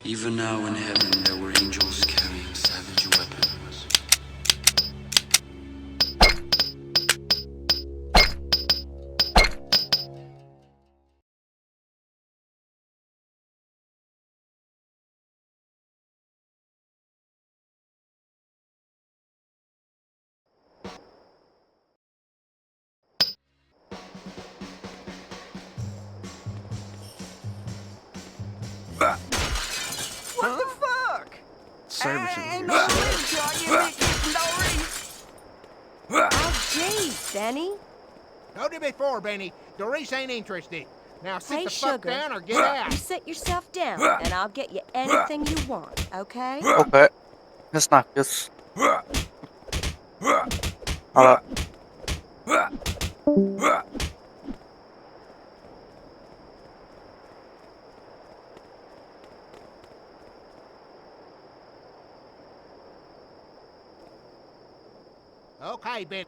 Even now in heaven there were angels carrying savage weapons. What the fuck? Services Ain't here, no sir. living till I get me kissing Dory. Oh, jeez, Benny. Told you before, Benny. Doris ain't interested. Now sit Hey, the fuck sugar. down or get out. You sit yourself down, and I'll get you anything you want, okay? Okay. Let's knock this. Hold up. Okay, Ben.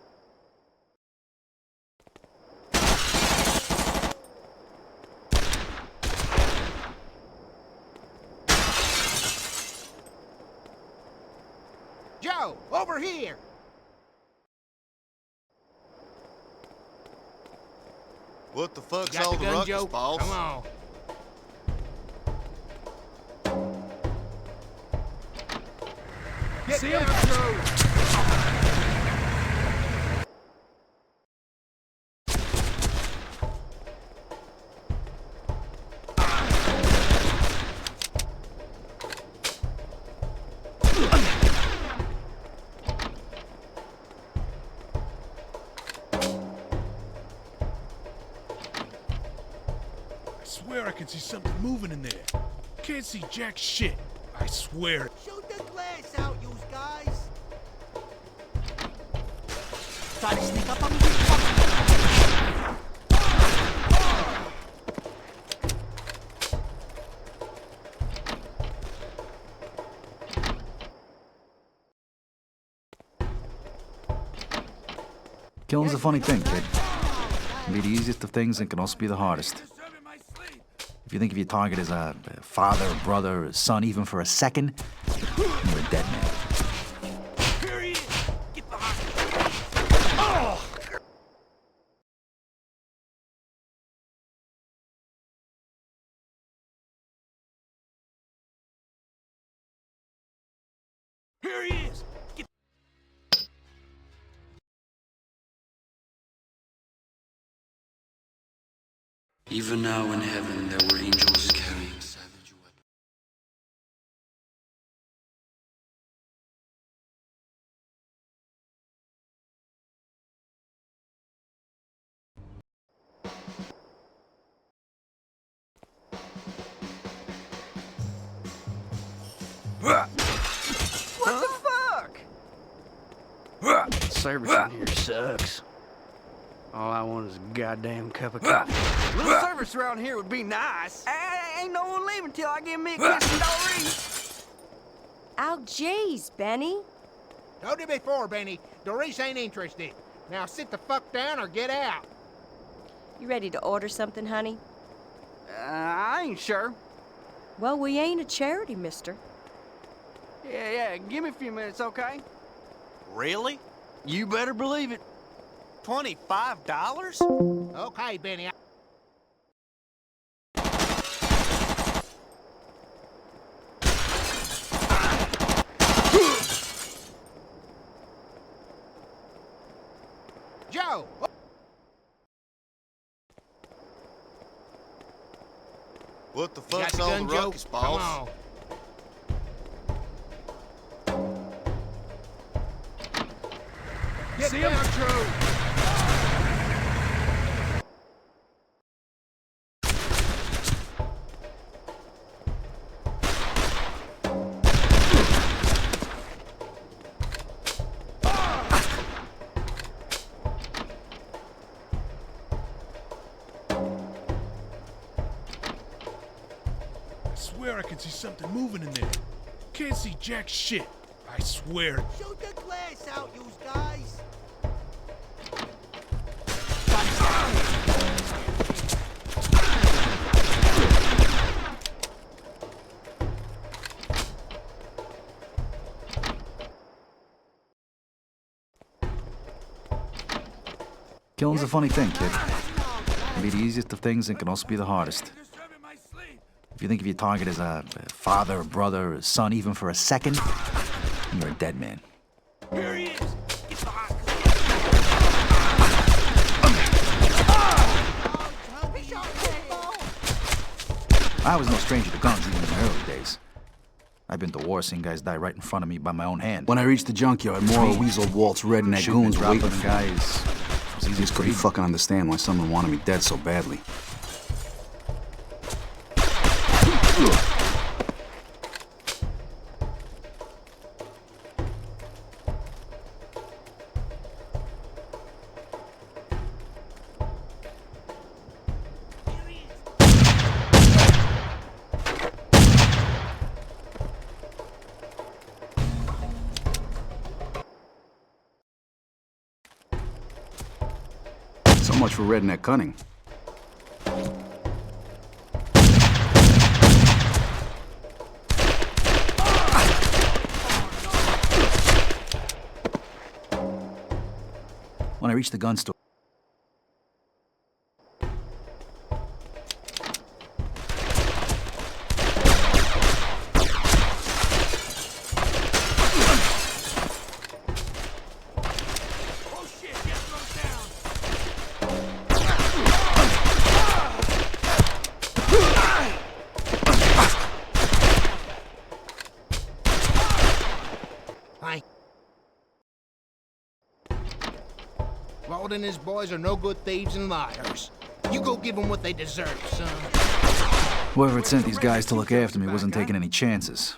Joe, over here. What the fuck's Got all the the gun, ruckus, Joe? boss? Come on. Get down, Joe. I swear I can see something moving in there. Can't see jack shit. I swear. Shoot the glass out, you guys. Try to sneak up on me, you fucker. Killing's a funny thing, kid. It can be the easiest of things and can also be the hardest. If you think of your target as a father, a brother, a son, even for a second, you're a dead man. Here he is! Get behind! Oh! Here he is! Get Even now in heaven there were angels carrying savage weapons. What the fuck? Service in here sucks. All I want is a goddamn cup of coffee. A little service around here would be nice. Ain't no one leaving till I get me a kissing Dory. Oh, jeez, Benny. Told you before, Benny. Doris ain't interested. Now sit the fuck down or get out. You ready to order something, honey? I ain't sure. Well, we ain't a charity, mister. Yeah, give me a few minutes, okay? Really? You better believe it. $25? Okay, Benny. Joe! What the You got fuck's the all gun, the Joe? ruckus, Come boss? on. Get down, Joe! I swear I can see something moving in there. Can't see jack shit. I swear. Shoot the glass out, you guys. Killing's a funny thing, kid. It can be the easiest of things and can also be the hardest. If you think of your target as a father, a brother, a son, even for a second, you're a dead man. Here he is! I was no stranger to guns even in the early days. I've been to war seeing guys die right in front of me by my own hand. When I reached the junkyard, more Weasel Walt's redneck goons were waiting for me. guys. I just couldn't fucking understand why someone wanted me dead so badly. So much for redneck cunning. When I reached the gun store, Wald and his boys are no good thieves and liars. You go give them what they deserve, son. whoever had sent these guys to look after me wasn't taking any chances.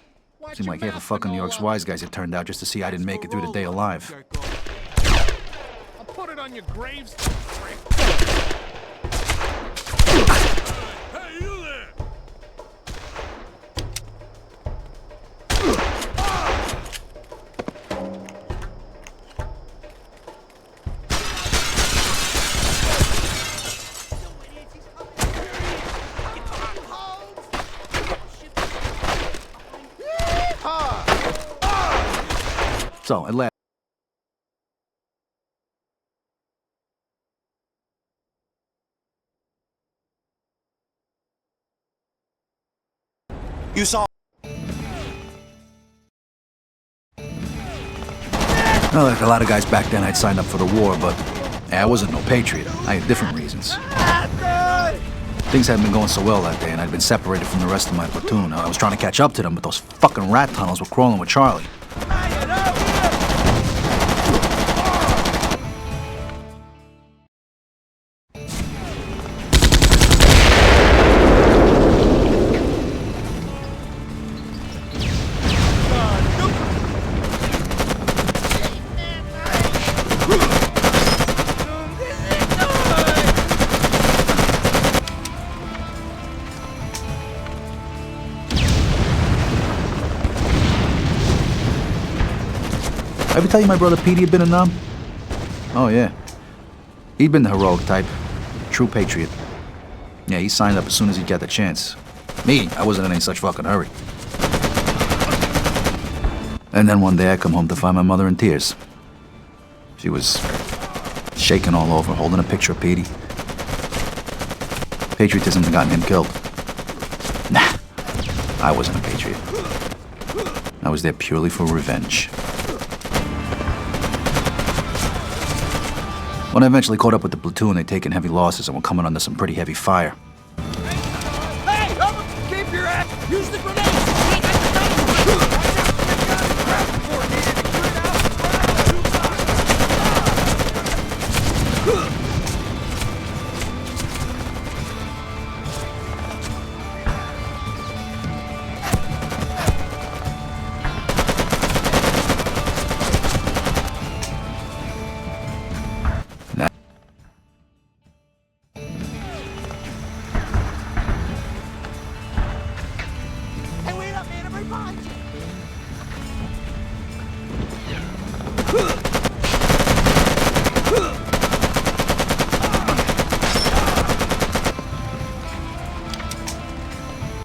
Seemed like half of fucking New York's wise guys had turned out just to see I didn't make it through the day alive. I'll put it on your graves. Hey, you there! So, at last, You saw. well, like a lot of guys back then, I'd signed up for the war, but I wasn't no patriot. I had different reasons. Things hadn't been going so well that day, and I'd been separated from the rest of my platoon. I was trying to catch up to them, but those fucking rat tunnels were crawling with Charlie. Ever tell you my brother Petey had been a numb? Oh, yeah. He'd been the heroic type. True patriot. Yeah, he signed up as soon as he got the chance. Me, I wasn't in any such fucking hurry. And then one day I come home to find my mother in tears. She was shaking all over, holding a picture of Petey. Patriotism had gotten him killed. Nah, I wasn't a patriot. I was there purely for revenge. When I eventually caught up with the platoon, they'd taken heavy losses and were coming under some pretty heavy fire. Hey, keep your ass! Use the grenade!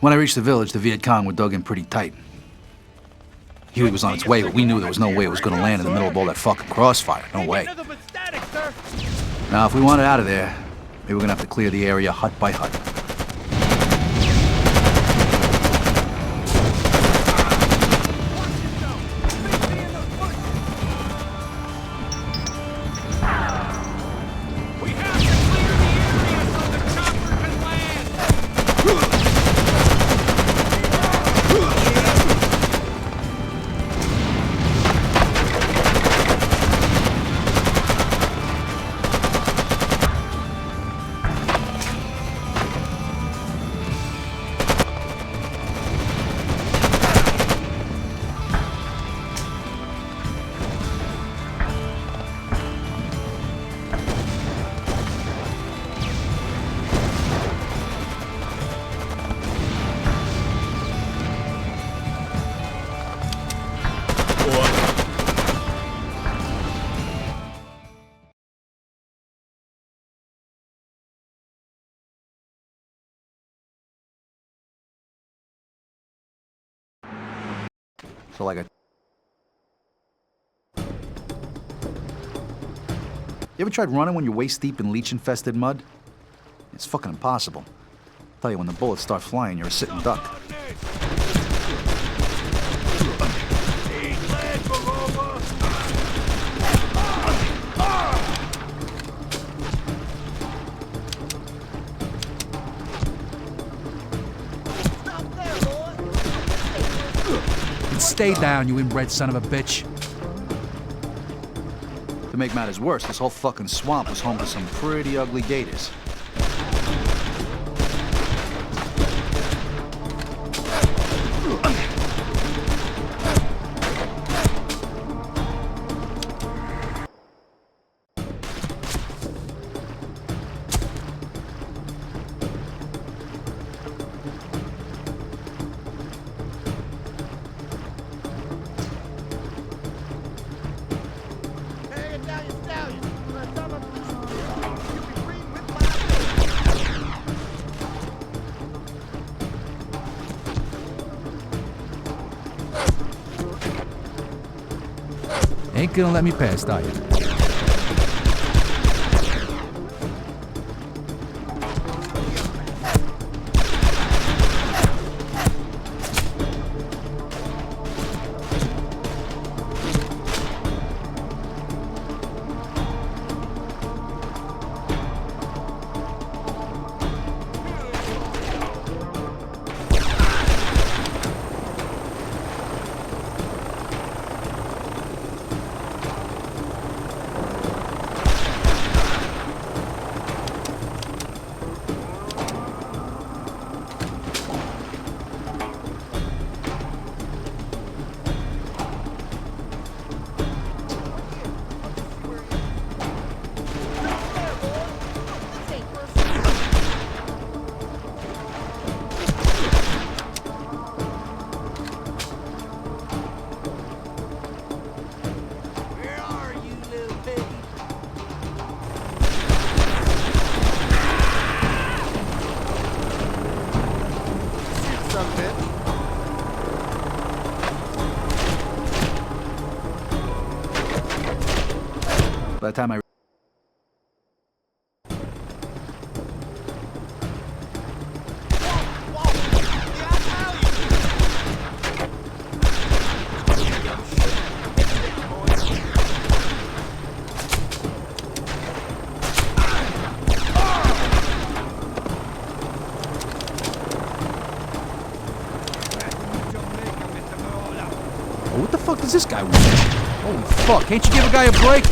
When I reached the village, the Viet Cong were dug in pretty tight. Huey was on its way, but we knew there was no way it was going to land in the middle of all that fucking crossfire. No way. Nothing but static, sir. Now, if we want it out of there, maybe we're gonna have to clear the area hut by hut. So like a... You ever tried running when you're waist deep in leech-infested mud? It's fucking impossible. I'll tell you, when the bullets start flying, you're a sitting duck. Stay down, you inbred son of a bitch. To make matters worse, this whole fucking swamp was home to some pretty ugly gators. Ain't gonna let me past, are you? By the time I... Oh, what the fuck does this guy want? Holy fuck, can't you give a guy a break?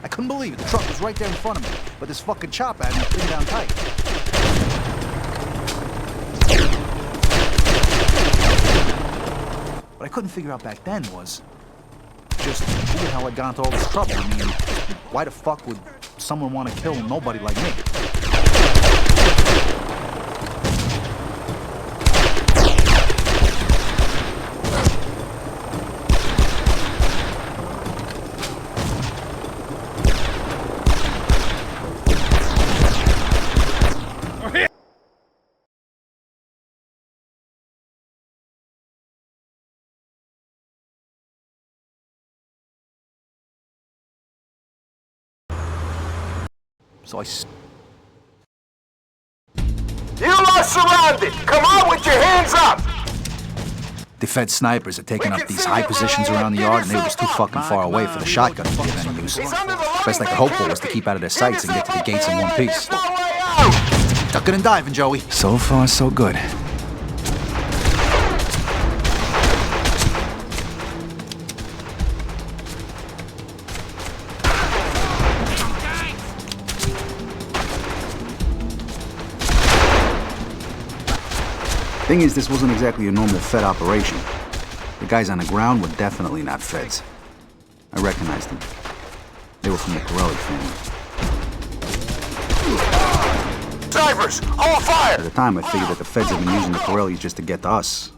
I couldn't believe it. The truck was right there in front of me, but this fucking chopper had me pinned down tight. What I couldn't figure out back then was just who the hell had gone to all this trouble. I mean, why the fuck would someone want to kill nobody like me? So You are surrounded! Come on with your hands up! the Fed snipers had taken up these high positions around the yard, and they were just too fucking far away for the shotgun to be of any use. Best I could hope for was to keep out of their sights and get to the gates in one piece. Ducking and diving, Joey. So far, so good. Thing is, this wasn't exactly a normal Fed operation. The guys on the ground were definitely not Feds. I recognized them. They were from the Corelli family. Snipers, hold fire! At the time, I figured that the Feds had been using the Corellis just to get to us.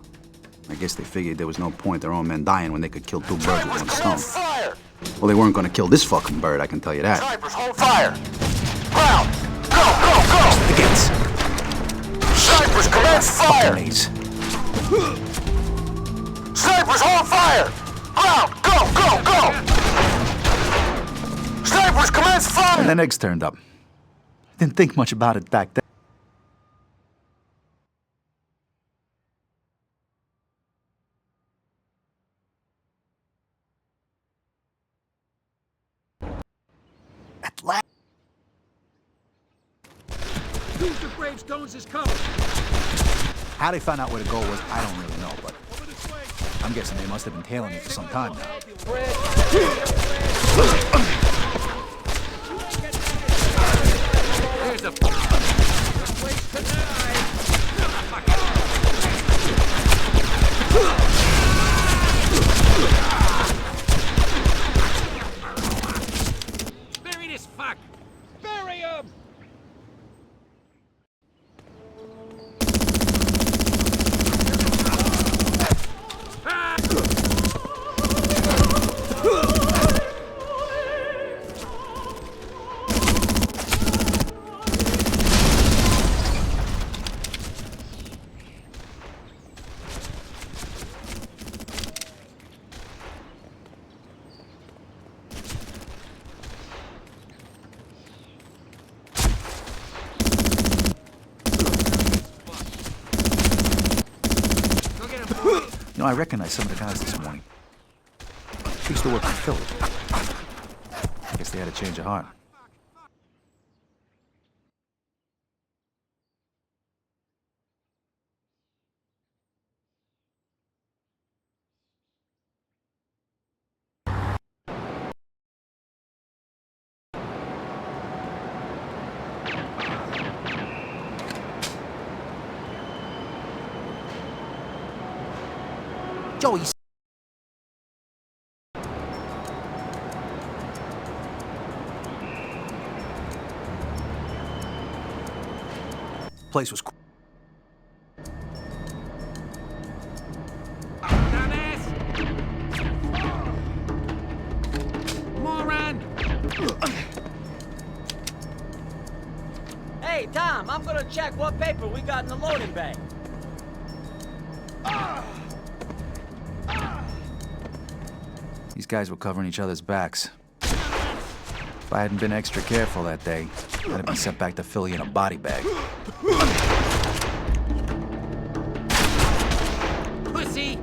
I guess they figured there was no point their own men dying when they could kill two birds with one stone. Fire! Well, they weren't going to kill this fucking bird, I can tell you that. Snipers, hold fire! Ground! Go, go, go! The gates. Snipers, commence fire! Snipers, hold fire! Ground! Go, go, go! Snipers, commence fire! And then eggs turned up. Didn't think much about it back then. At last. Use the gravestones as cover. How they found out where the goal was, I don't really know, but I'm guessing they must have been tailing me for some time now. There's a place tonight. Bury this fuck! Bury him! You know, I recognize some of the guys this morning. They used to work in Philly. I guess they had a change of heart. Joey. Place was cool. Dumbass! Moron! Hey, Tom, I'm gonna check what paper we got in the loading bay. These guys were covering each other's backs. If I hadn't been extra careful that day, I'd have been sent back to Philly in a body bag. Pussy!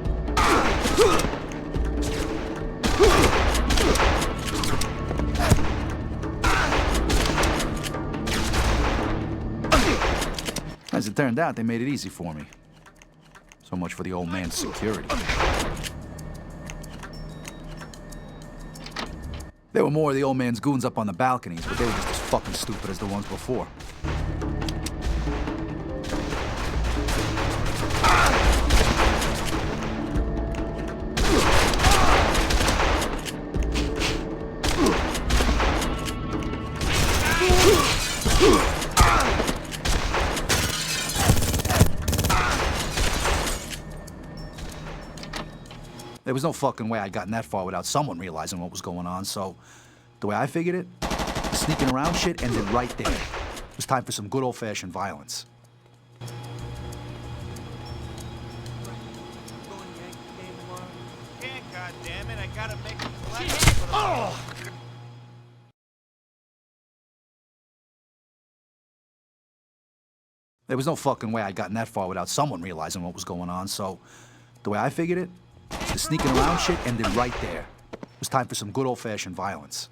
As it turned out, they made it easy for me. So much for the old man's security. There were more of the old man's goons up on the balconies, but they were just as fucking stupid as the ones before. There was no fucking way I'd gotten that far without someone realizing what was going on, so the way I figured it, the sneaking around shit ended right there. It was time for some good old-fashioned violence. Can't, goddammit, I gotta make a collection. There was no fucking way I'd gotten that far without someone realizing what was going on, so the way I figured it, the sneaking around shit ended right there. It was time for some good old-fashioned violence.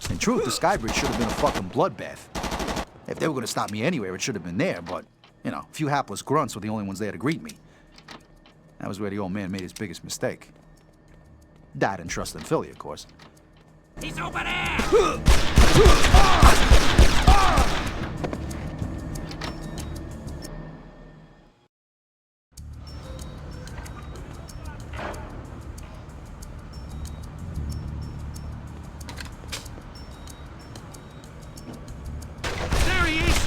In truth, the Skybridge should have been a fucking bloodbath. If they were gonna stop me anywhere, it should have been there, but, you know, a few hapless grunts were the only ones there to greet me. That was where the old man made his biggest mistake. Dad and trust in Philly, of course. He's over there! There he is!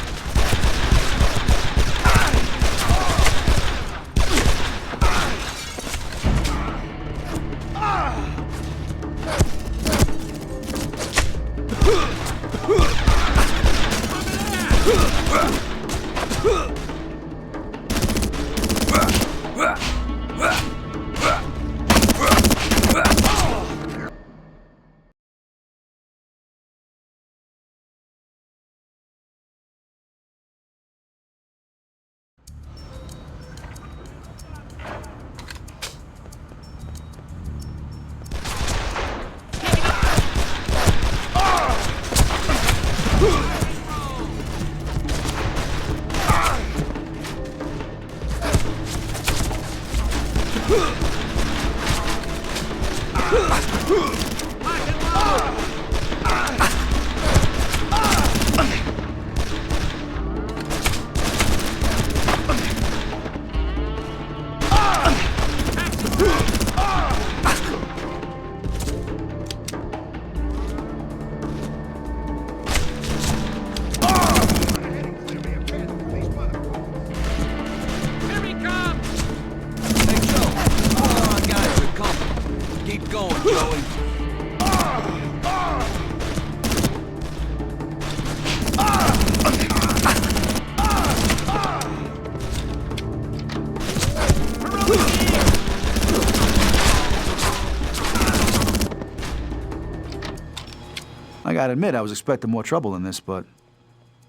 I gotta admit, I was expecting more trouble than this, but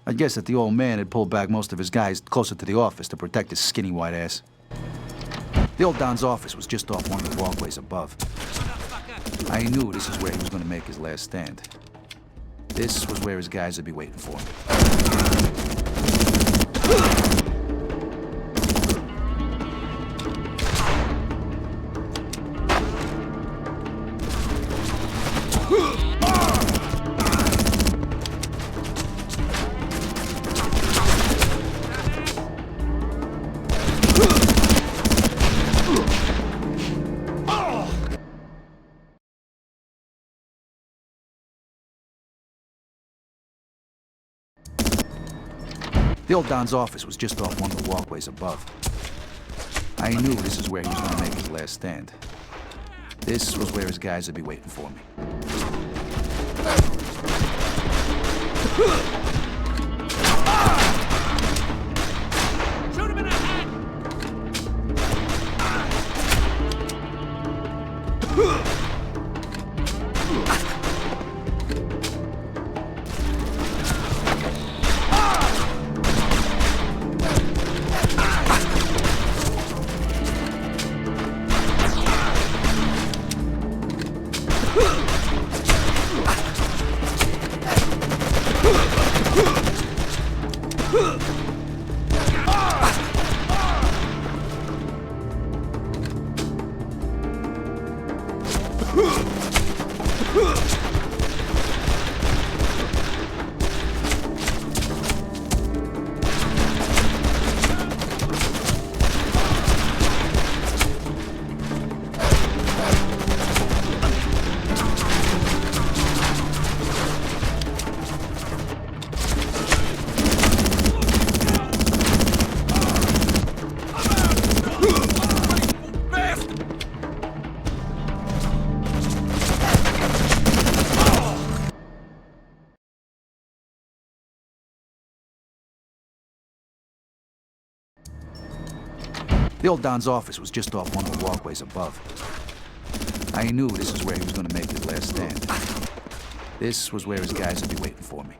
I guess that the old man had pulled back most of his guys closer to the office to protect his skinny white ass. The old Don's office was just off one of the walkways above. I knew this is where he was gonna make his last stand. This was where his guys would be waiting for him. The old Don's office was just off one of the walkways above. I knew this is where he was going to make his last stand. This was where his guys would be waiting for me. Shoot him in the head! The old Don's office was just off one of the walkways above. I knew this is where he was gonna make his last stand. This was where his guys would be waiting for me.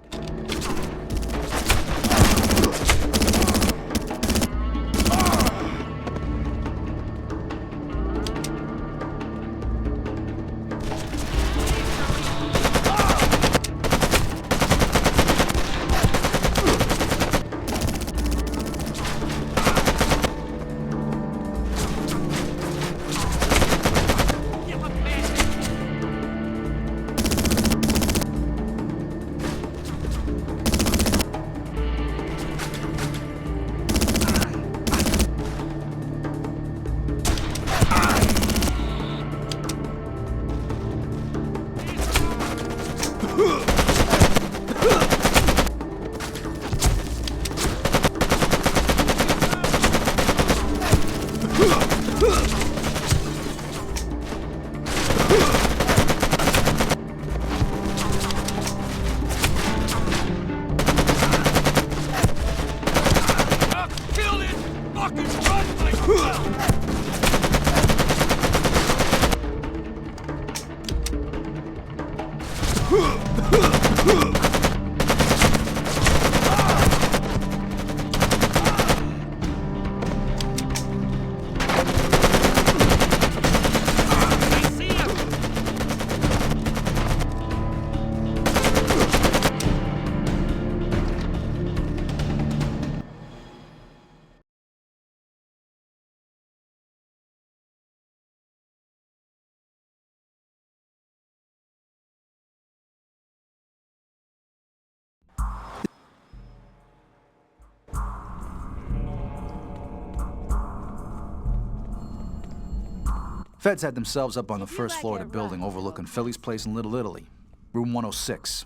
Feds had themselves up on the first floor of the building overlooking Philly's place in Little Italy, room 106.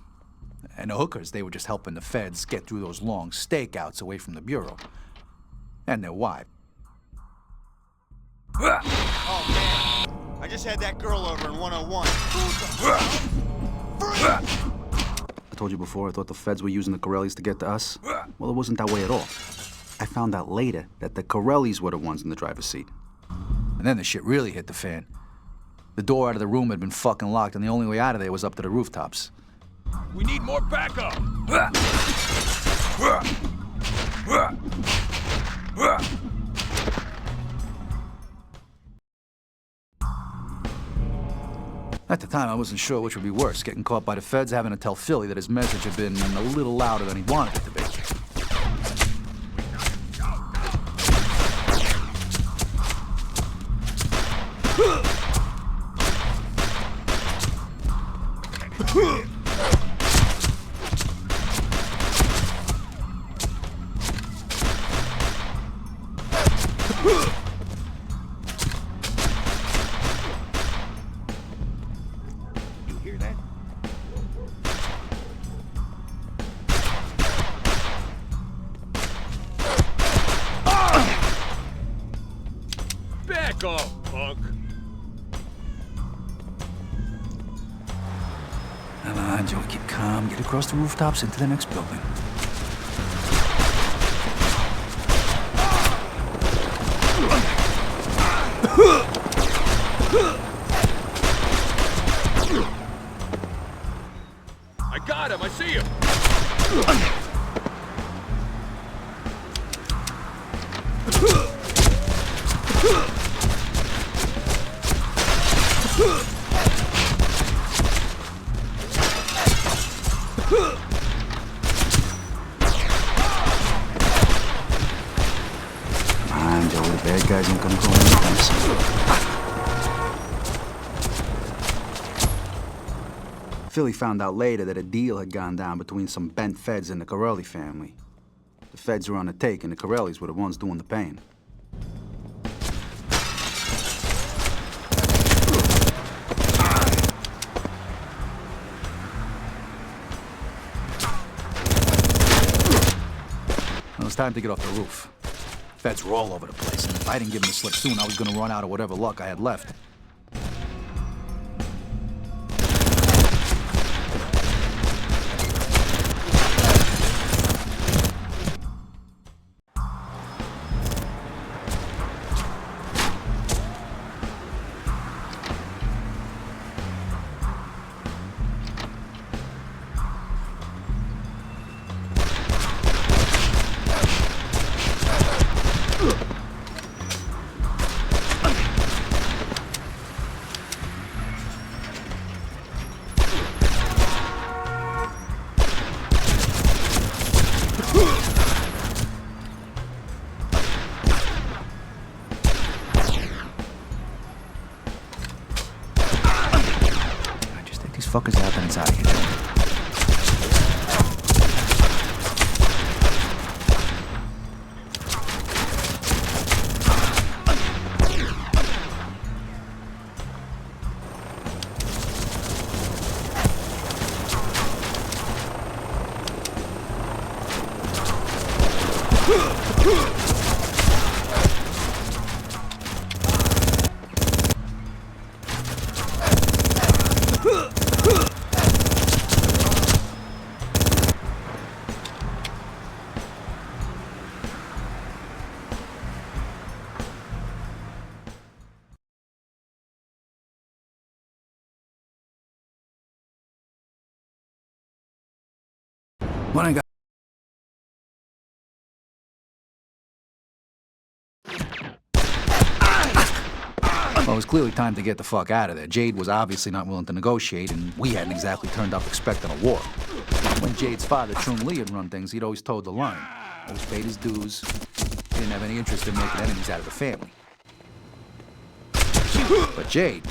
And the hookers, they were just helping the feds get through those long stakeouts away from the bureau. And their wife. Oh, man. I just had that girl over in 101. I told you before I thought the feds were using the Corellis to get to us. Well, it wasn't that way at all. I found out later that the Corellis were the ones in the driver's seat. And then the shit really hit the fan. The door out of the room had been fucking locked, and the only way out of there was up to the rooftops. We need more backup! At the time, I wasn't sure which would be worse, getting caught by the feds, having to tell Philly that his message had been a little louder than he wanted it to be. You hear that? Back off, punk! Come on, Joe, keep calm. Get across the rooftops into the next building. I got him! I see him! Come on, Joe, the bad guys ain't gonna go anytime soon. Philly found out later that a deal had gone down between some bent feds and the Corelli family. The feds were on the take, and the Corellis were the ones doing the paying. It was time to get off the roof. Feds were all over the place, and if I didn't give them the slip soon, I was gonna run out of whatever luck I had left. fuckers out, then it's out of here. When I got well, it was clearly time to get the fuck out of there. Jade was obviously not willing to negotiate, and we hadn't exactly turned up expecting a war. When Jade's father, Chung Lee, had run things, he'd always toed the line. Always paid his dues. He didn't have any interest in making enemies out of the family. But Jade,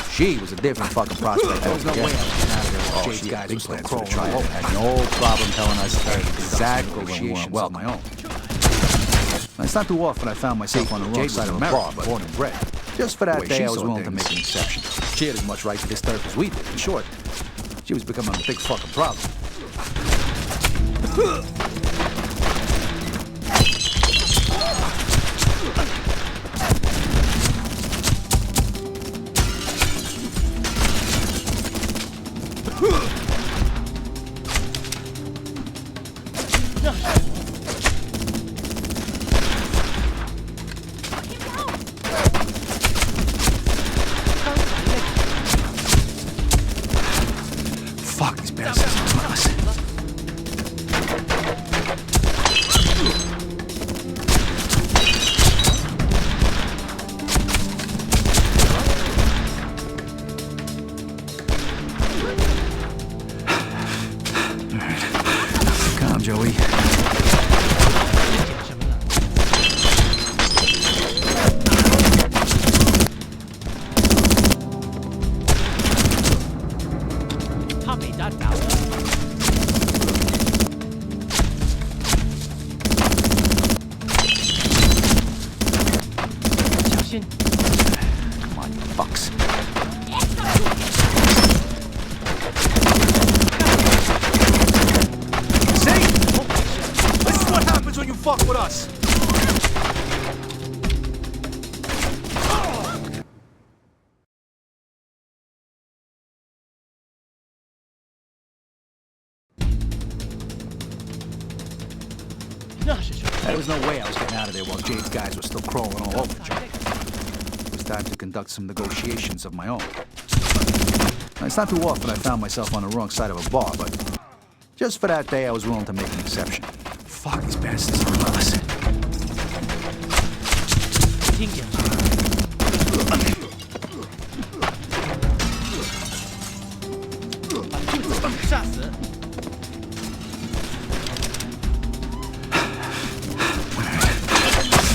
she was a different fucking prospect. There was no way I was getting out of there while Jade's guys were still crawling all over. Had no problem telling us exactly when we weren't welcome. My own. Now, it's not too often I found myself on the wrong side of a bar, but born and bred. Just for that day, I was willing to make an exception. She had as much right to this turf as we did. In short, she was becoming a big fucking problem. Fuck, these bastards are on us. Calm, Joey. Come on, you fucks. See? This is what happens when you fuck with us. There was no way I was getting out of there while Jade's guys were still crawling all over the joint. It was time to conduct some negotiations of my own. Now, it's not too often I found myself on the wrong side of a bar, but just for that day, I was willing to make an exception. Fuck, these bastards are on us.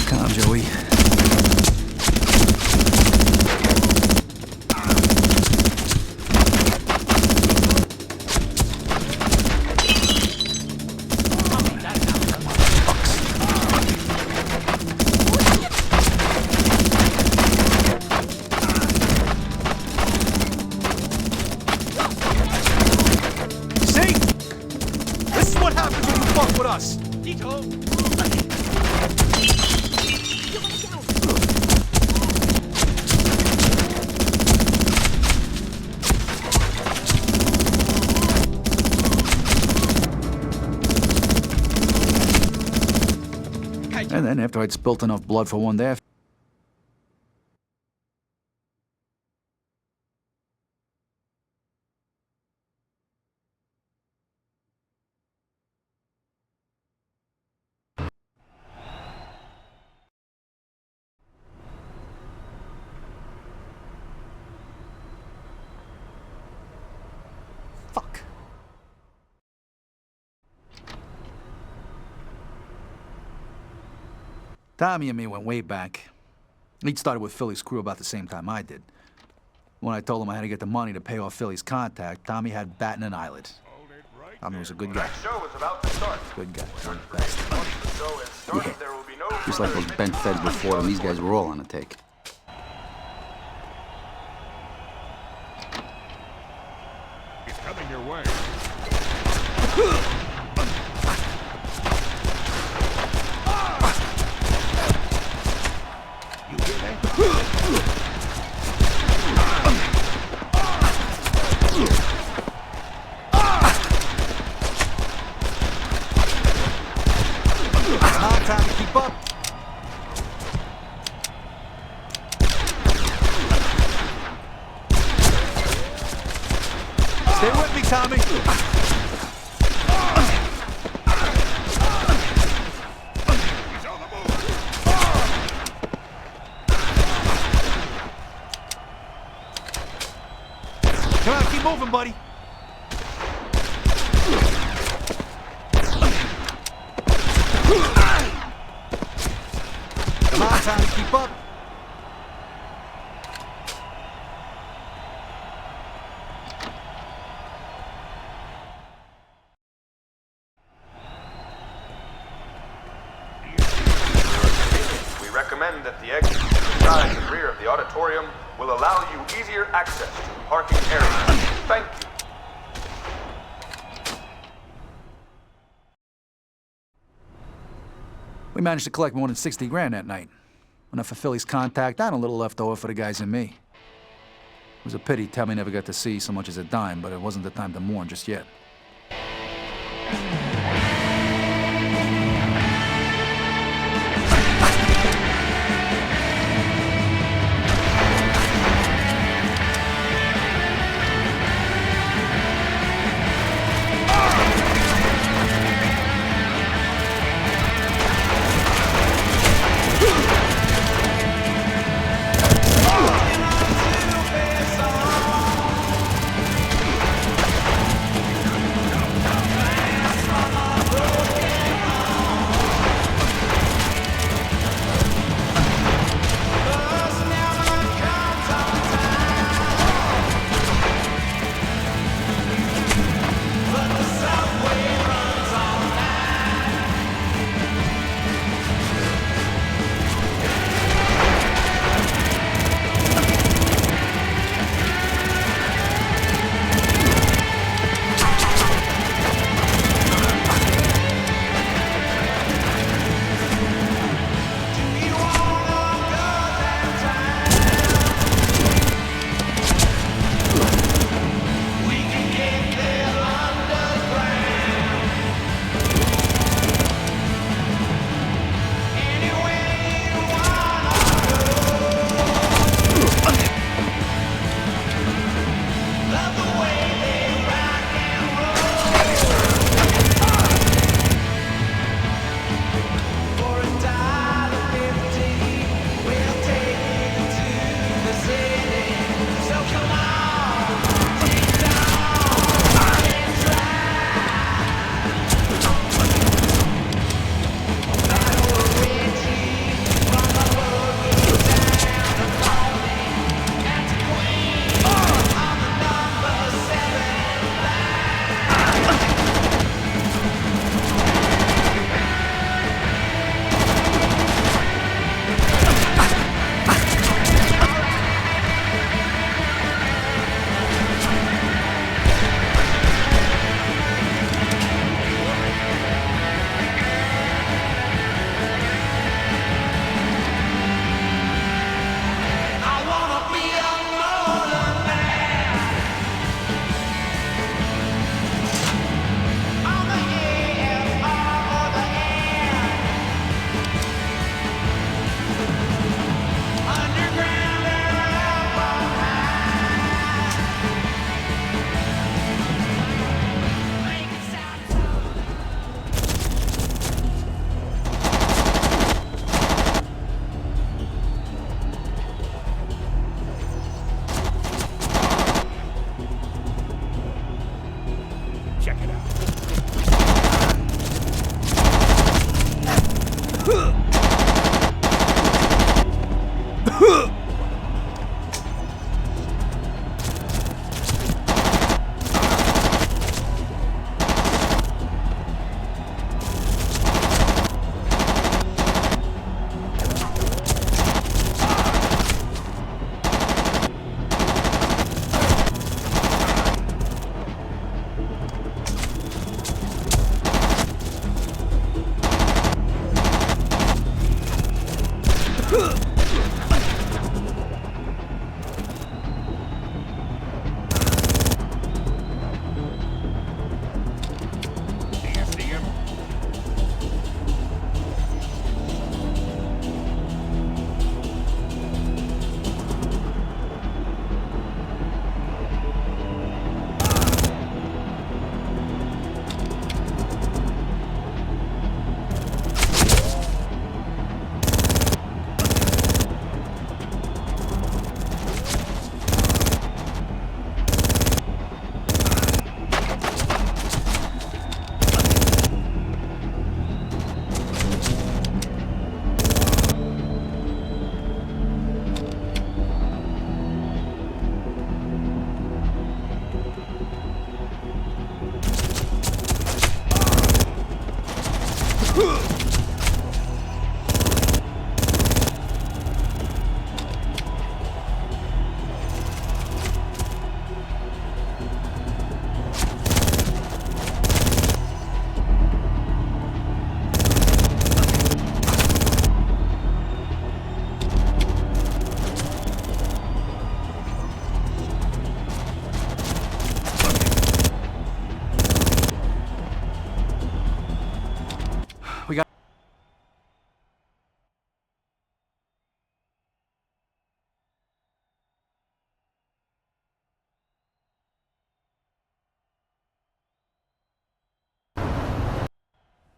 Calm, Joey. See? This is what happens when you fuck with us. And then, after I'd spilt enough blood for one day, fuck. Tommy and me went way back. He'd started with Philly's crew about the same time I did. When I told him I had to get the money to pay off Philly's contact, Tommy had batting an eyelid. Tommy was a good guy. Show is about to start. Good guy. One of the best. The show has started. There will be no Just like those bent feds before him, these guys were all on a take. He's coming your way. You hear that? Come on, Tommy, keep up. Stay with me, Tommy. He's on the move. Come on, keep moving, buddy. Come on, Tommy, keep up. We recommend that the exit to the side and rear of the auditorium will allow you easier access to the parking area. Thank you. We managed to collect more than 60 grand that night. Enough for Philly's contact and a little left over for the guys and me. It was a pity Tommy never got to see so much as a dime, but it wasn't the time to mourn just yet.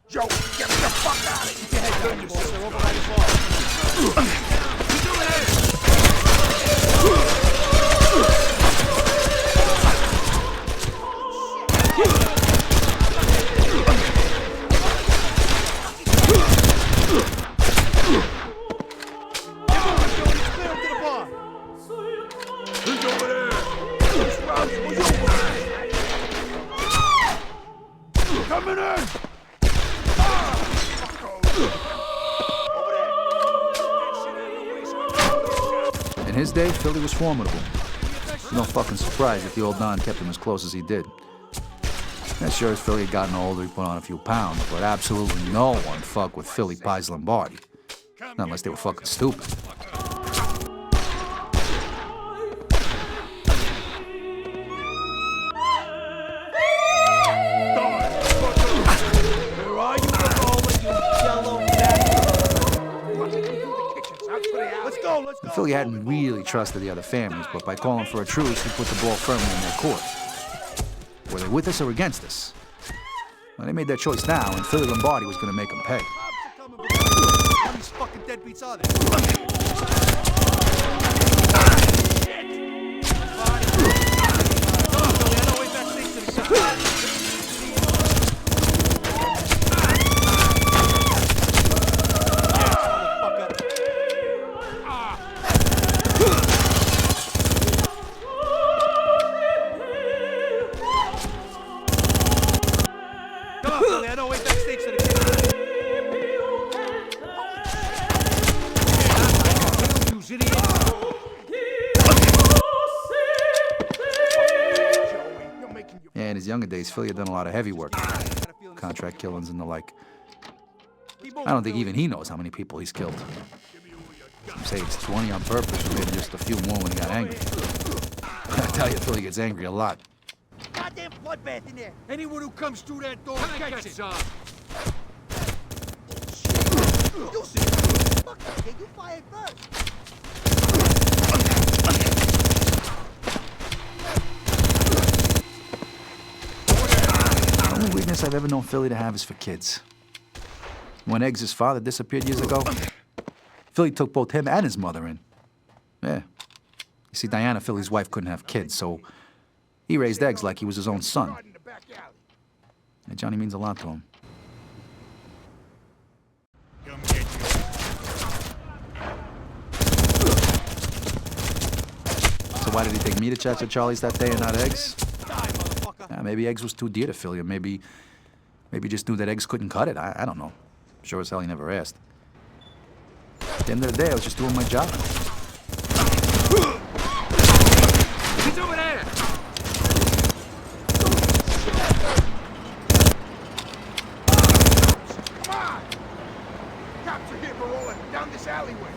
Joe, get me the fuck out of here! Head down, you sister, over by the bar. He's over there! Coming in! In his day, Philly was formidable. No fucking surprise that the old Don kept him as close as he did. Yeah, sure, as Philly had gotten older, he put on a few pounds, but absolutely no one fucked with Philly Pies Lombardi. Not unless they were fucking stupid. Philly hadn't really trusted the other families, but by calling for a truce, he put the ball firmly in their court. Were they with us or against us? Well, they made their choice now, and Philly Lombardi was going to make them pay. How many fucking deadbeats are there? Yeah, in his younger days, Philly had done a lot of heavy work. Contract killings and the like. I don't think even he knows how many people he's killed. Some say it's 20 on purpose, or maybe just a few more when he got angry. I tell you, Philly gets angry a lot. Goddamn bloodbath in there. Anyone who comes through that door gets it. You see? Fuck that kid. You fired first. The only weakness I've ever known Philly to have is for kids. When Eggs' father disappeared years ago, Philly took both him and his mother in. Yeah. You see, Diana, Philly's wife, couldn't have kids, so he raised Eggs like he was his own son. And Johnny means a lot to him. So why did he take me to church at Charlie's that day and not Eggs? Maybe Eggs was too dear to Philly, or maybe just knew that Eggs couldn't cut it. I don't know. Sure as hell he never asked. At the end of the day, I was just doing my job. He's over there! Come on! Cops are here for rolling down this alleyway.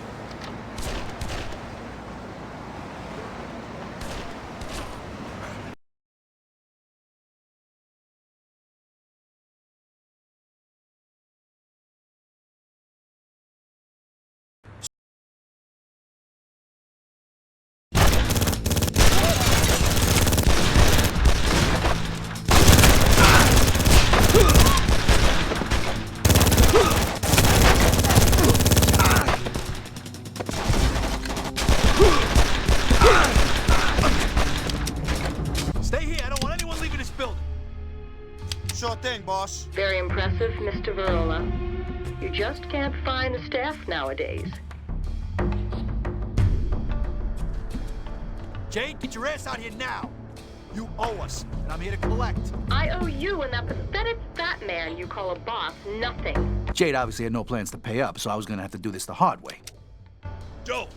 Sure thing, boss. Very impressive, Mr. Verola. You just can't find the staff nowadays. Jade, get your ass out here now. You owe us, and I'm here to collect. I owe you and that pathetic fat man you call a boss nothing. Jade obviously had no plans to pay up, so I was gonna have to do this the hard way. Joe,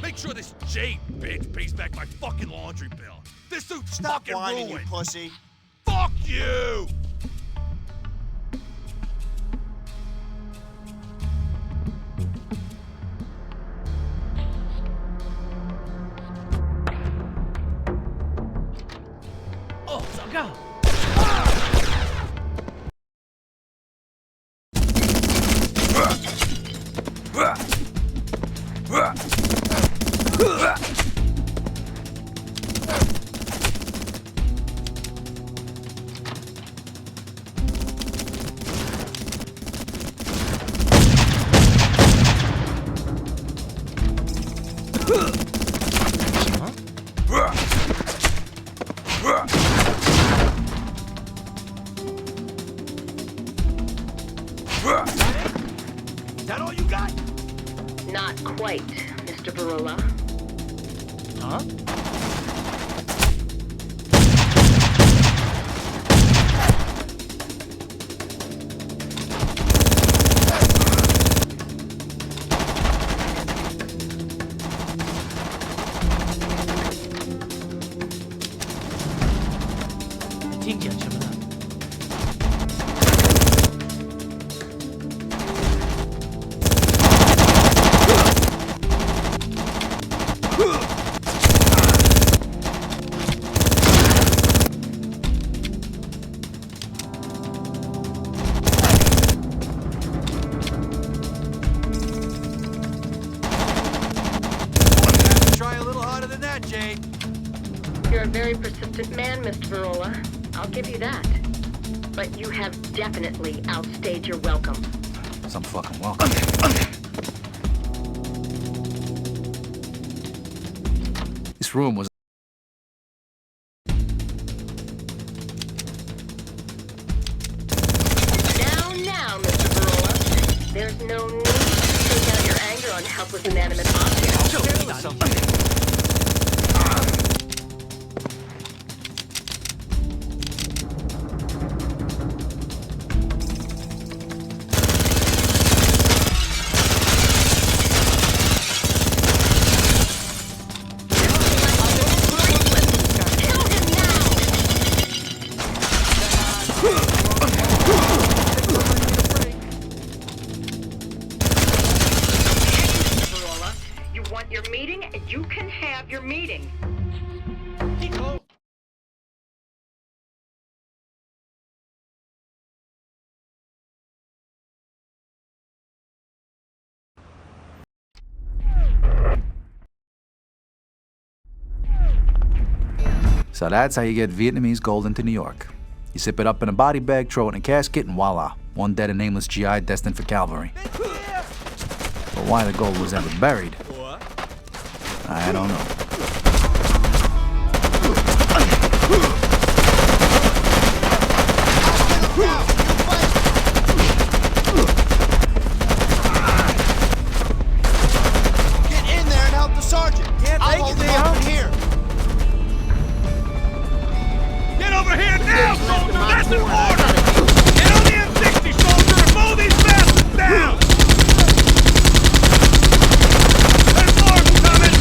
make sure this Jade bitch pays back my fucking laundry bill. This suit's Stop fucking whining, ruined. you pussy. Fuck you! Oh, go! Not quite, Mr. Varela. Huh? Try a little harder than that, Jade. You're a very persistent man, Mr. Varela. I'll give you that. But you have definitely outstayed your welcome. Some fucking welcome. This room was... Now, Mr. Varela. There's no need to take out your anger on helpless inanimate objects. Your meeting, and you can have your meeting. So that's how you get Vietnamese gold into New York. You sip it up in a body bag, throw it in a casket, and voila, one dead and nameless GI destined for Calvary. But why the gold was ever buried, I don't know. Get in there and help the sergeant. I'll hold him up in here. Get over here now, soldier! That's an order! Get on the M60, soldier, and mow these bastards down! There's more coming!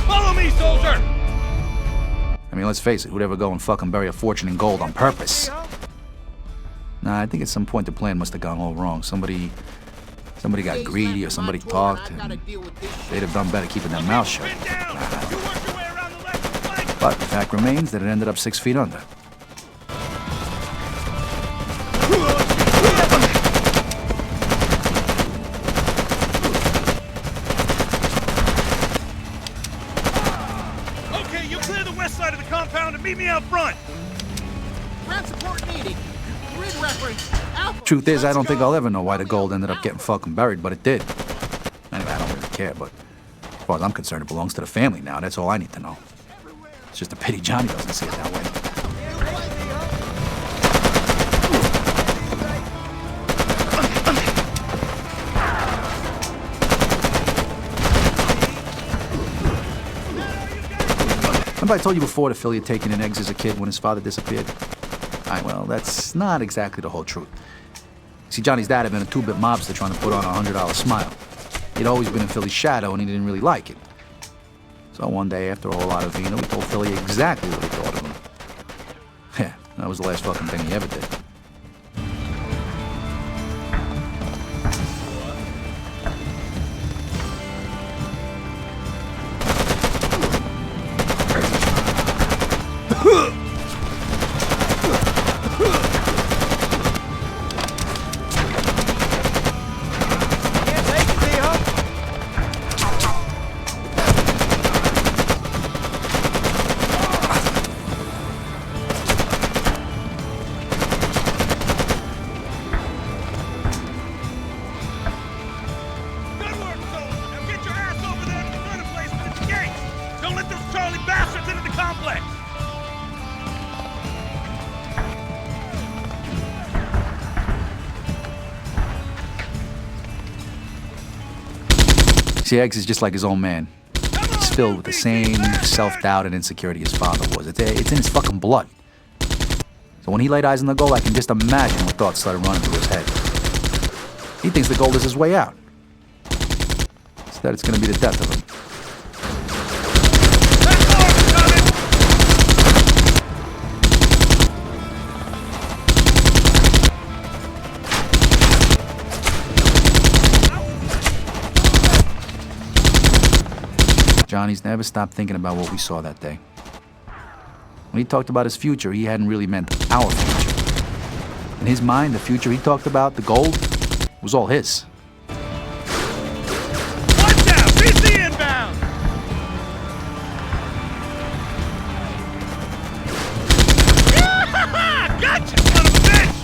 Follow me, soldier! I mean, let's face it, who'd ever go and fucking bury a fortune in gold on purpose? Nah, I think at some point the plan must have gone all wrong. Somebody got greedy or somebody talked, and they'd have done better keeping their mouth shut. But the fact remains that it ended up 6 feet under. Okay, you clear the west side of the compound and meet me out front! Ground support needed. Grid reference. Alpha. Truth is, I don't think I'll ever know why the gold ended up getting fucking buried, but it did. Anyway, I don't really care, but as far as I'm concerned, it belongs to the family now. That's all I need to know. It's just a pity Johnny doesn't see it that way. Remember I told you before that Philly had taken in eggs as a kid when his father disappeared? Alright, well, that's not exactly the whole truth. See, Johnny's dad had been a two-bit mobster trying to put on a $100 smile. He'd always been in Philly's shadow, and he didn't really like it. So one day, after a whole lot of vino, he told Philly exactly what he thought of him. Yeah, that was the last fucking thing he ever did. See, Eggs is just like his own man. He's filled with the same self-doubt and insecurity his father was. It's in his fucking blood. So when he laid eyes on the gold, I can just imagine what thoughts started running through his head. He thinks the gold is his way out. Instead, it's gonna be the death of him. Johnny's never stopped thinking about what we saw that day. When he talked about his future, he hadn't really meant our future. In his mind, the future he talked about, the gold, was all his. Watch out! PC inbound! Gotcha, son of a bitch!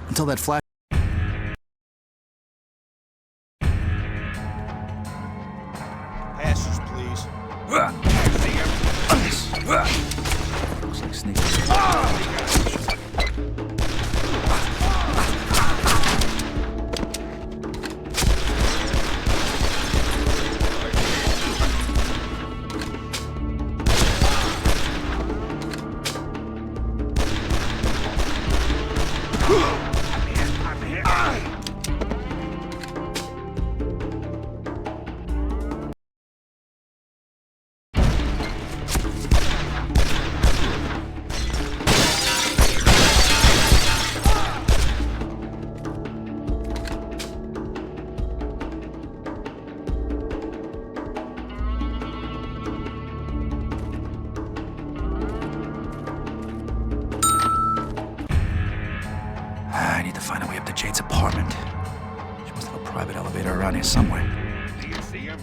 Until that flash. Passes, please. Looks like sneakers. I need to find a way up to Jade's apartment. She must have a private elevator around here somewhere. Do you see him?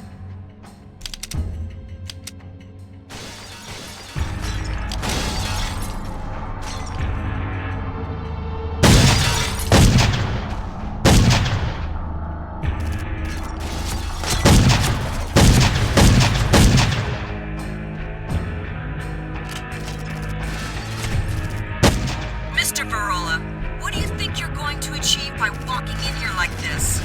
Mr. Barola, what do you think you're going to achieve by walking in here like this?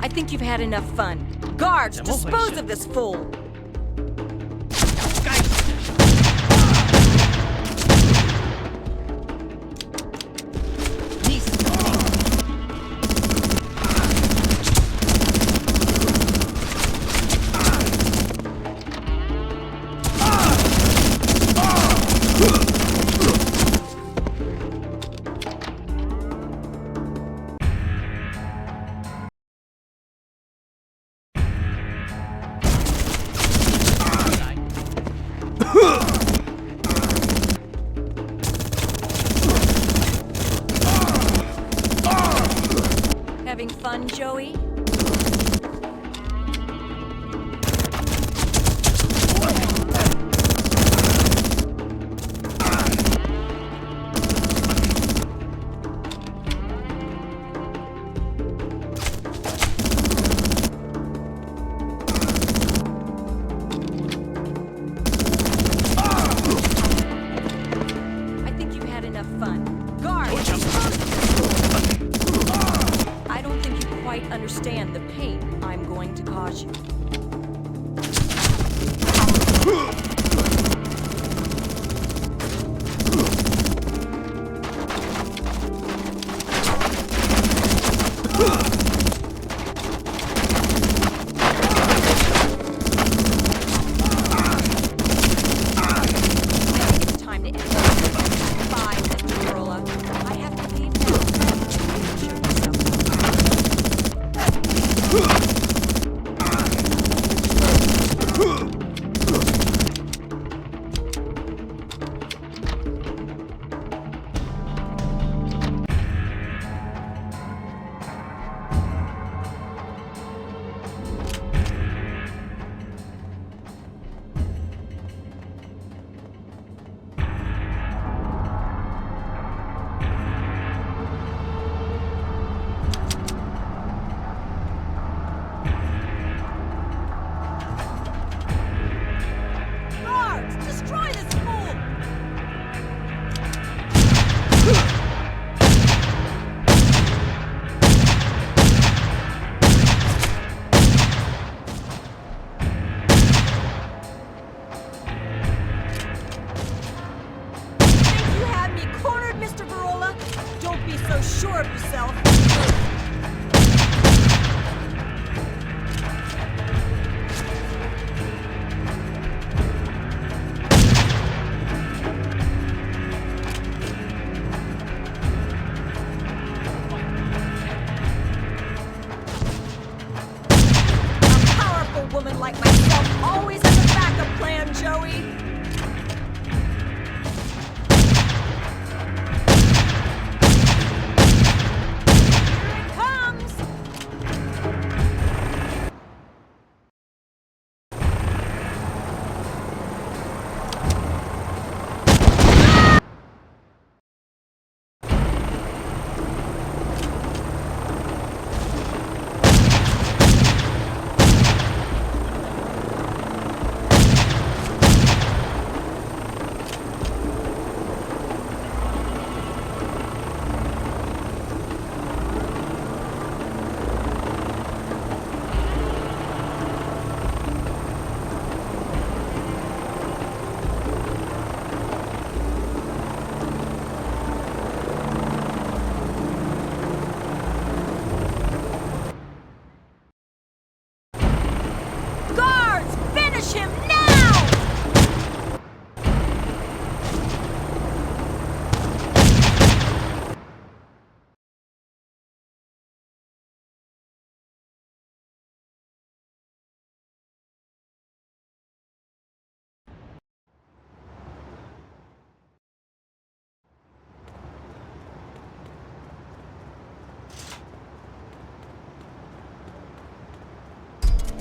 I think you've had enough fun. Guards, dispose of this fool! having fun, Joey? Understand the pain I'm going to cause you. Sure of yourself. A powerful woman like myself always has a backup plan, Joey.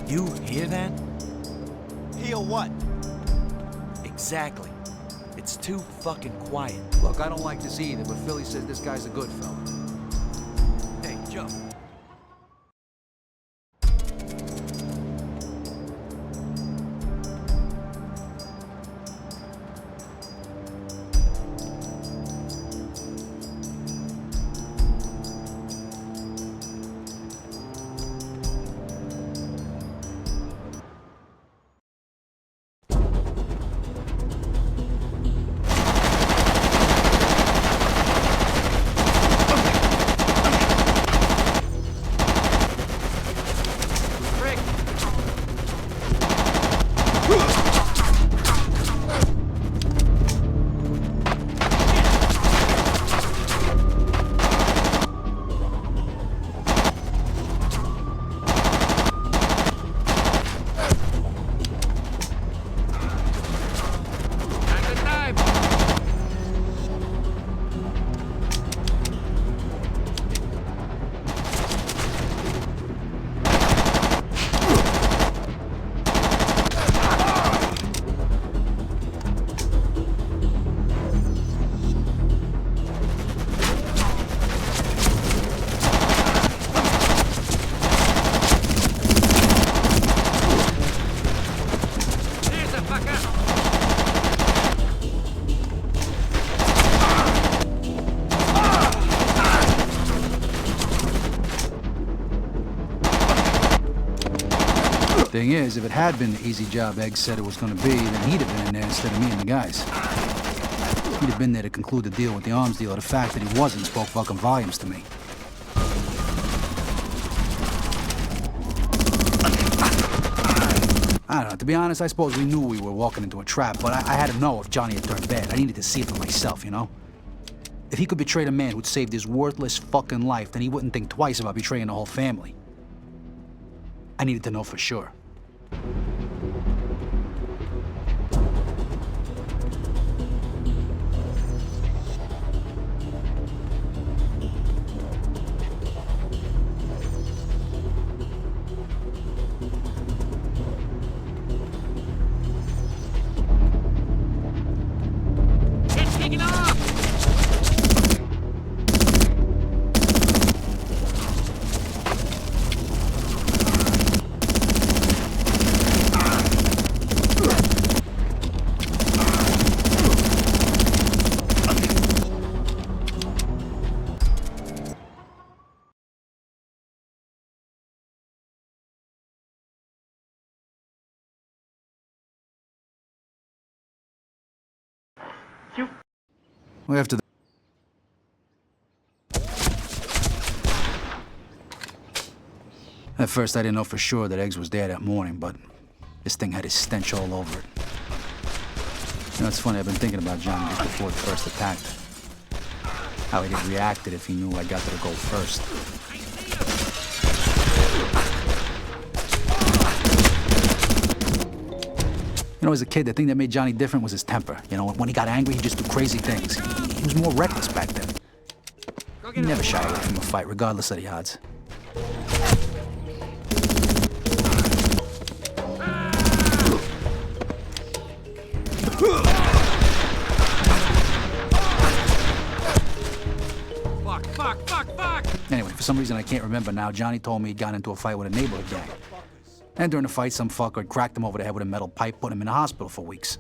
You hear that? Hear what? Exactly. It's too fucking quiet. Look, I don't like this either, but Philly says this guy's a good fella. Hey, Joe. Thing is, if it had been the easy job Eggs said it was gonna be, then he'd have been in there instead of me and the guys. He'd have been there to conclude the deal with the arms dealer. The fact that he wasn't spoke fucking volumes to me. I don't know, to be honest, I suppose we knew we were walking into a trap, but I had to know if Johnny had turned bad. I needed to see it for myself, you know? If he could betray the man who'd saved his worthless fucking life, then he wouldn't think twice about betraying the whole family. I needed to know for sure. After the At first, I didn't know for sure that Eggs was there that morning, but this thing had his stench all over it. You know, it's funny, I've been thinking about Johnny just before the first attack. How he'd have reacted if he knew I got there to go first. You know, as a kid, the thing that made Johnny different was his temper. You know, when he got angry, he'd just do crazy things. He was more reckless back then. He never shied away from a fight, regardless of the odds. Anyway, for some reason I can't remember now, Johnny told me he'd gotten into a fight with a neighborhood gang. And during the fight, some fucker had cracked him over the head with a metal pipe, put him in the hospital for weeks.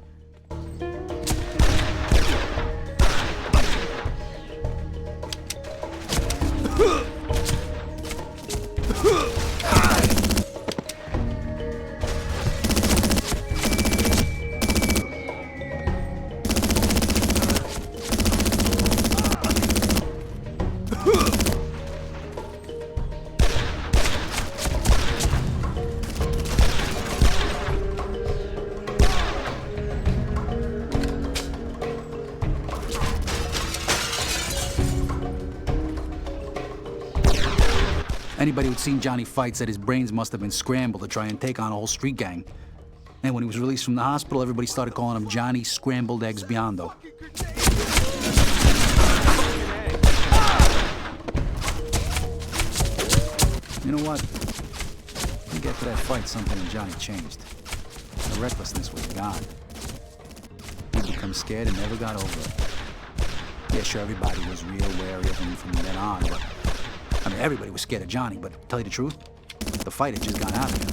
Anybody who'd seen Johnny fight said his brains must have been scrambled to try and take on a whole street gang. And when he was released from the hospital, everybody started calling him Johnny Scrambled Eggs Biondo. You know what? When we get to that fight, something in Johnny changed. The recklessness was gone. He'd become scared and never got over it. Yeah, sure, everybody was real wary of him from then on, but I mean, everybody was scared of Johnny, but to tell you the truth, the fight had just gone out of him.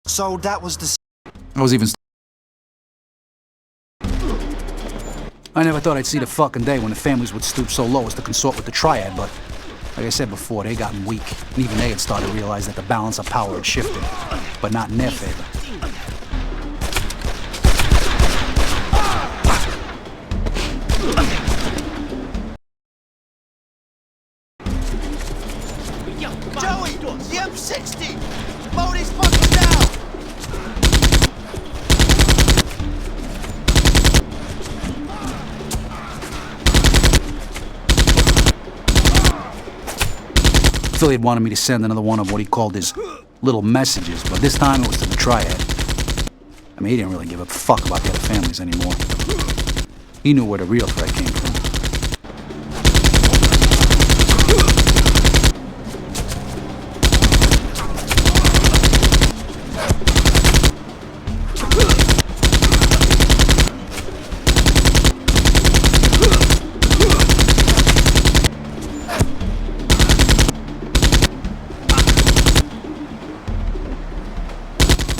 So that was the... I was even... I never thought I'd see the fucking day when the families would stoop so low as to consort with the Triad, but like I said before, they gotten weak. And even they had started to realize that the balance of power had shifted, but not in their favor. Joey! The M60! Mow these fuckers down! Affiliate wanted me to send another one of what he called his little messages, but this time it was to the Triad. I mean, he didn't really give a fuck about the other families anymore. He knew where the real threat came from.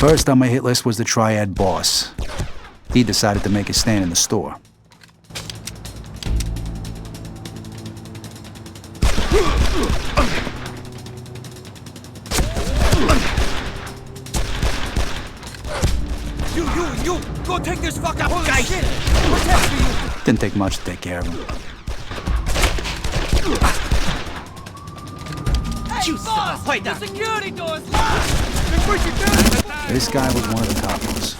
First on my hit list was the Triad boss, he decided to make his stand in the store. You! Go take this fucker! Guys! What's happening to you? Didn't take much to take care of him. Hey, boss! The security door is locked! This guy was one of the capos.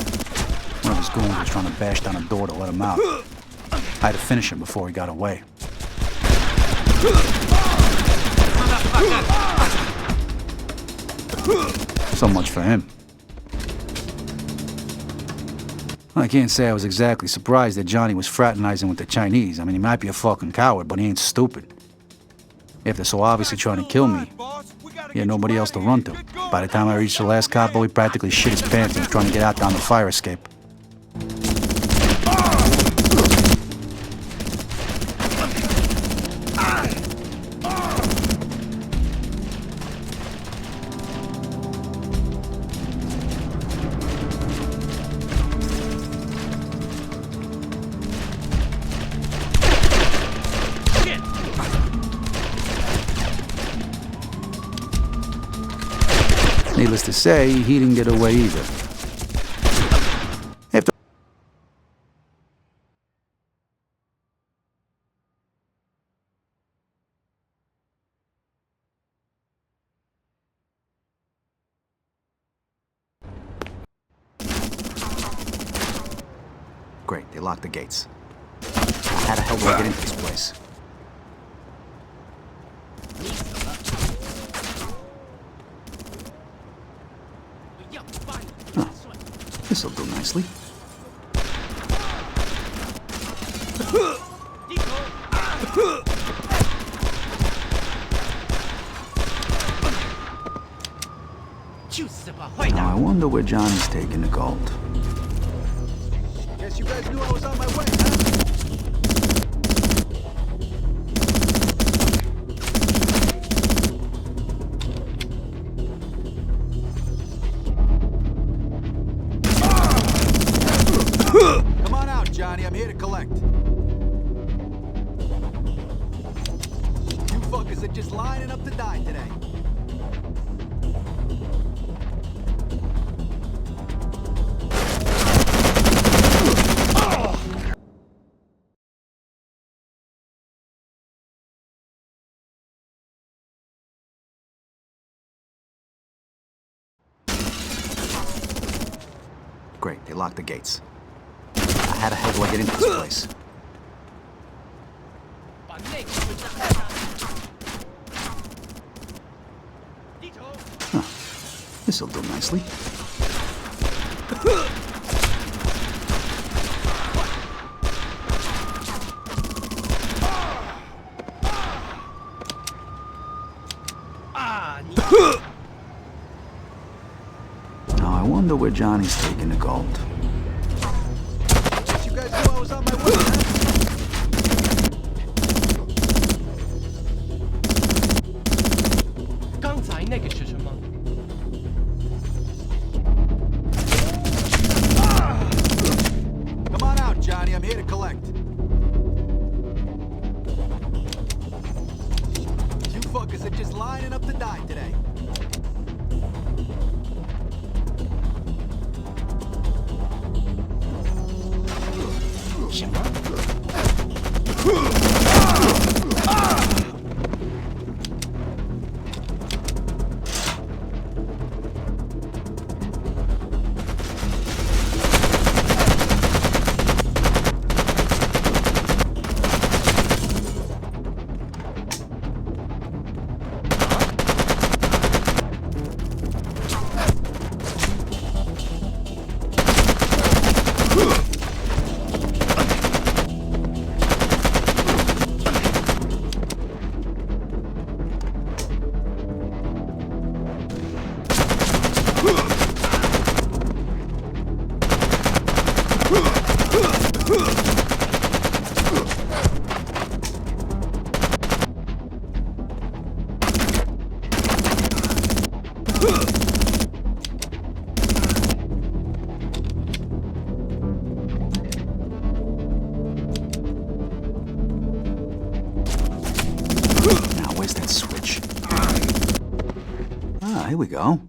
One of his goons was trying to bash down a door to let him out. I had to finish him before he got away. So much for him. I can't say I was exactly surprised that Johnny was fraternizing with the Chinese. I mean, he might be a fucking coward, but he ain't stupid. If they're so obviously trying to kill me, he had nobody else to run to. By the time I reached the last capo, he practically shit his pants and was trying to get out down the fire escape. Needless to say, he didn't get away either. Great, they locked the gates. How the hell do I get into this place? Huh. This'll do nicely. Now I wonder where Johnny's taking the gold. Guess you guys knew I was on my way, huh? Come on out, Johnny. I'm here to collect. You fuckers are just lining up to die today. Great, they locked the gates. How the hell do I get into this place? Huh. This'll do nicely. Now I wonder where Johnny's taking the gold. You guys knew I was on my way, huh? Come on out, Johnny. I'm here to collect. You fuckers are just lining up to die today. Shit, go.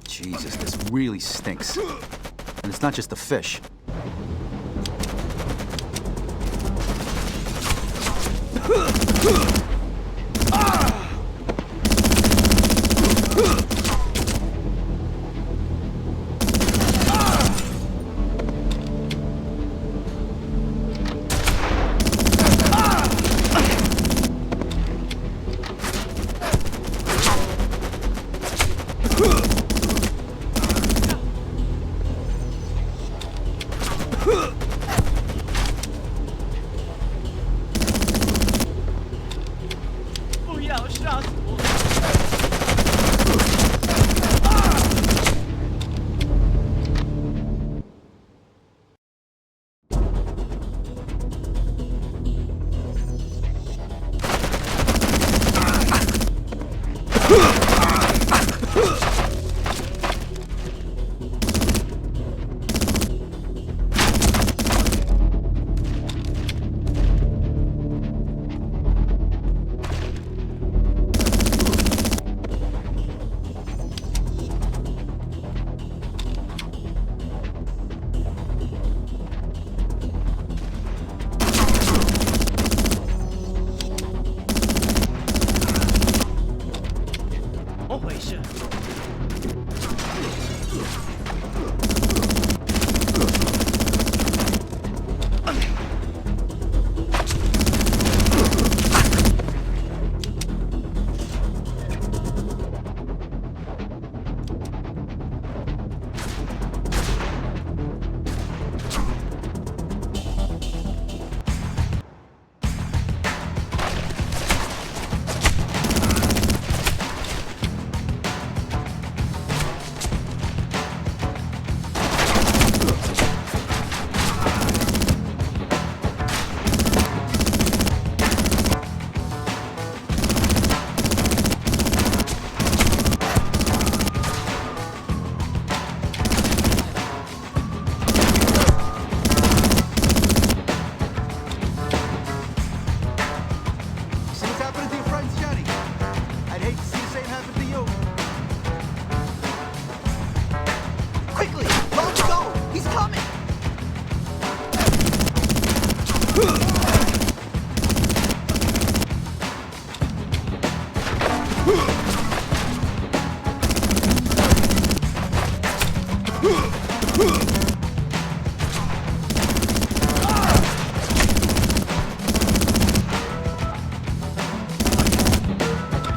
Jesus, this really stinks. And it's not just the fish.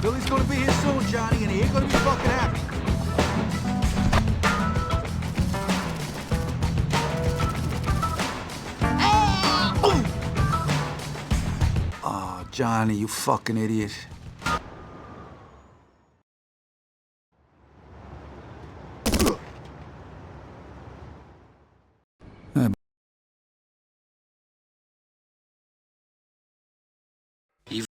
Billy's gonna be here soon, Johnny, and he ain't gonna be fucking happy. Oh, Johnny, you fucking idiot.